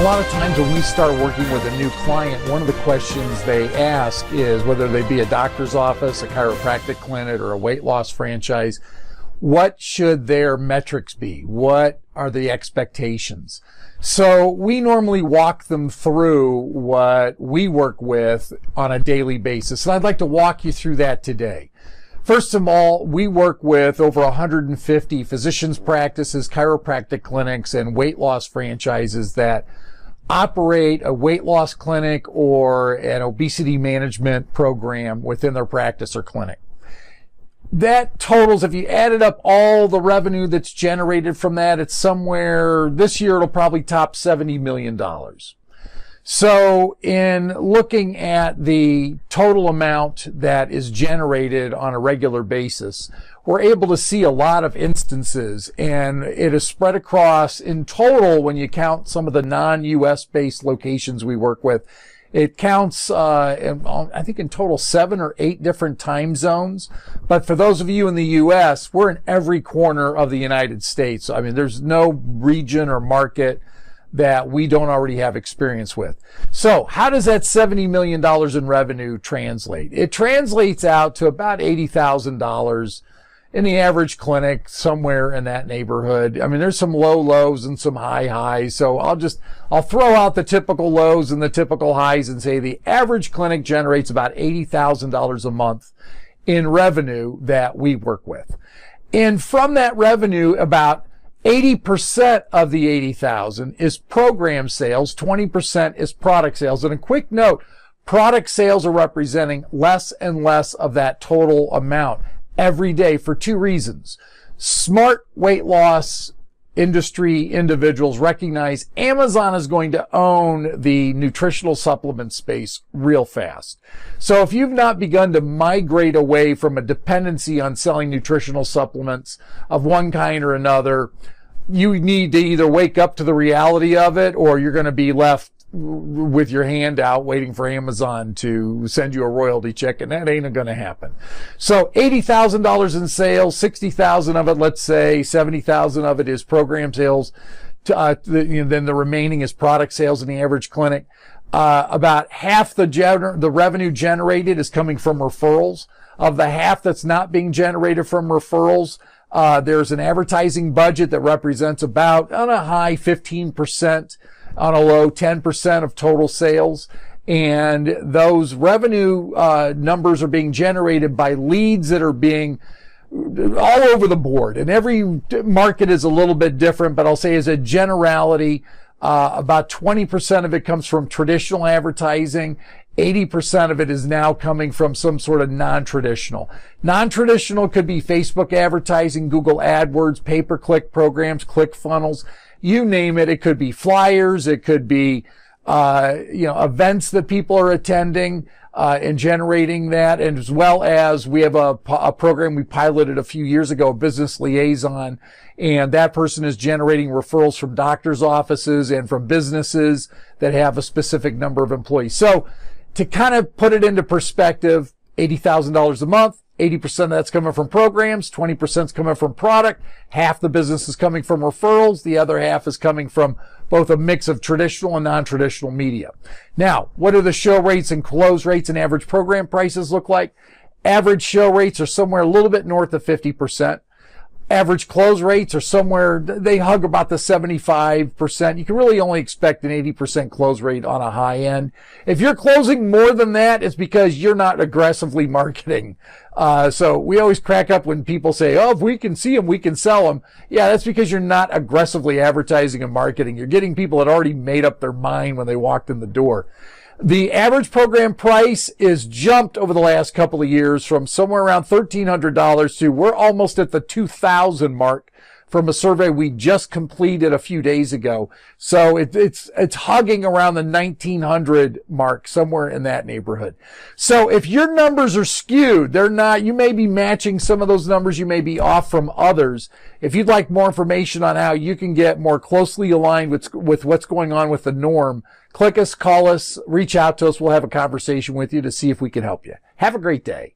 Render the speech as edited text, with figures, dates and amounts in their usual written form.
A lot of times when we start working with a new client, one of the questions they ask is whether they be a doctor's office, a chiropractic clinic, or a weight loss franchise, what should their metrics be? What are the expectations? So we normally walk them through what we work with on a daily basis. And I'd like to walk you through that today. First of all, we work with over 150 physicians' practices, chiropractic clinics, and weight loss franchises that operate a weight loss clinic or an obesity management program within their practice or clinic. That totals, if you added up all the revenue that's generated from that, it's somewhere, this year it'll probably top $70 million. So in looking at the total amount that is generated on a regular basis, we're able to see a lot of instances, and it is spread across in total when you count some of the non-US based locations we work with. It counts, I think in total 7 or 8 different time zones. But for those of you in the U.S., we're in every corner of the United States. I mean, there's no region or market that we don't already have experience with. So how does that $70 million in revenue translate? It translates out to about $80,000 in the average clinic, somewhere in that neighborhood. I mean, there's some low lows and some high highs. So I'll throw out the typical lows and the typical highs and say the average clinic generates about $80,000 a month in revenue that we work with. And from that revenue, about 80% of the 80,000 is program sales, 20% is product sales. And a quick note, product sales are representing less and less of that total amount every day for 2 reasons. Smart weight loss industry individuals recognize Amazon is going to own the nutritional supplement space real fast. So if you've not begun to migrate away from a dependency on selling nutritional supplements of one kind or another, you need to either wake up to the reality of it, or you're going to be left with your hand out waiting for Amazon to send you a royalty check, and that ain't going to happen. So $80,000 in sales, 60,000 of it, let's say 70,000 of it is program sales. Then the remaining is product sales in the average clinic. About half the revenue generated is coming from referrals. Of the half that's not being generated from referrals, there's an advertising budget that represents about, on a high, 15%, on a low, 10% of total sales. And those revenue numbers are being generated by leads that are being all over the board. And every market is a little bit different, but I'll say as a generality, about 20% of it comes from traditional advertising. 80% of it is now coming from some sort of non-traditional. Non-traditional could be Facebook advertising, Google AdWords, pay-per-click programs, ClickFunnels, you name it. It could be flyers. It could be, events that people are attending, and generating that. And as well as we have a program we piloted a few years ago, a business liaison, and that person is generating referrals from doctors' offices and from businesses that have a specific number of employees. So to kind of put it into perspective, $80,000 a month, 80% of that's coming from programs, 20% is coming from product, half the business is coming from referrals, the other half is coming from both a mix of traditional and non-traditional media. Now, what do the show rates and close rates and average program prices look like? Average show rates are somewhere a little bit north of 50%. Average close rates are somewhere, they hug about the 75%. You can really only expect an 80% close rate on a high end. If you're closing more than that, it's because you're not aggressively marketing. So we always crack up when people say, oh, if we can see them, we can sell them. Yeah, that's because you're not aggressively advertising and marketing. You're getting people that already made up their mind when they walked in the door. The average program price is jumped over the last couple of years from somewhere around $1,300 to we're almost at the $2,000 mark from a survey we just completed a few days ago. So it's hugging around the 1900 mark, somewhere in that neighborhood. So if your numbers are skewed, they're not, you may be matching some of those numbers, you may be off from others. If you'd like more information on how you can get more closely aligned with what's going on with the norm, click us, call us, reach out to us. We'll have a conversation with you to see if we can help you. Have a great day.